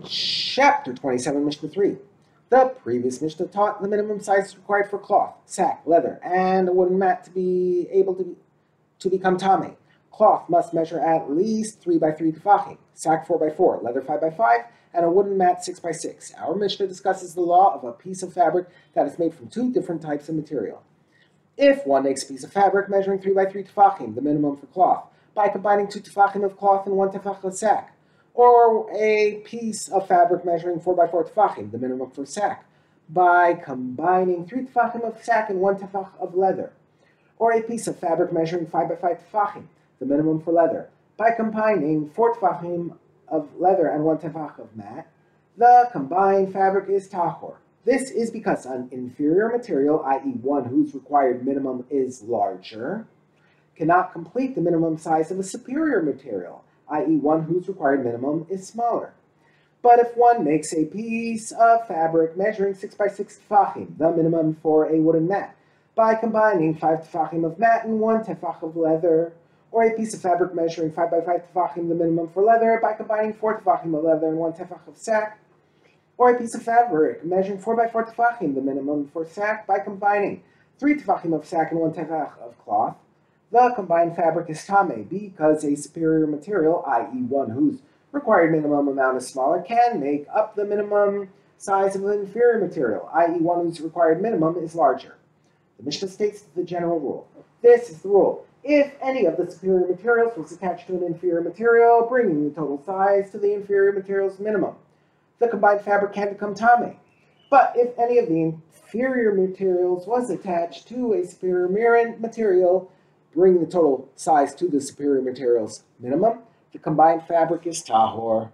Chapter 27, Mishnah 3. The previous Mishnah taught the minimum size required for cloth, sack, leather, and a wooden mat to be able to become tameh. Cloth must measure at least 3 by 3 tefachim, sack 4 by 4, leather 5 by 5, and a wooden mat 6 by 6. Our Mishnah discusses the law of a piece of fabric that is made from two different types of material. If one makes a piece of fabric measuring 3 by 3 tefachim, the minimum for cloth, by combining 2 tefachim of cloth and 1 tefach of sack, or a piece of fabric measuring 4 by 4 tefachim, the minimum for sack, by combining 3 tefachim of sack and 1 tefach of leather, or a piece of fabric measuring 5 by 5 tefachim, the minimum for leather, by combining 4 tefachim of leather and 1 tefach of mat, the combined fabric is tahor. This is because an inferior material, i.e. one whose required minimum is larger, cannot complete the minimum size of a superior material, i.e. one whose required minimum is smaller. But if one makes a piece of fabric measuring 6 by 6 tefachim, the minimum for a wooden mat, by combining 5 tefachim of mat and 1 tefach of leather, or a piece of fabric measuring 5 by 5 tefachim, the minimum for leather, by combining 4 tefachim of leather and 1 tefach of sack, or a piece of fabric measuring 4 by 4 tefachim, the minimum for sack, by combining 3 tefachim of sack and 1 tefach of cloth, the combined fabric is tameh, because a superior material, i.e. one whose required minimum amount is smaller, can make up the minimum size of an inferior material, i.e. one whose required minimum is larger. The Mishnah states the general rule. This is the rule. If any of the superior materials was attached to an inferior material, bringing the total size to the inferior material's minimum, the combined fabric can become tameh. But if any of the inferior materials was attached to a superior material, bringing the total size to the superior material's minimum, the combined fabric is tahor.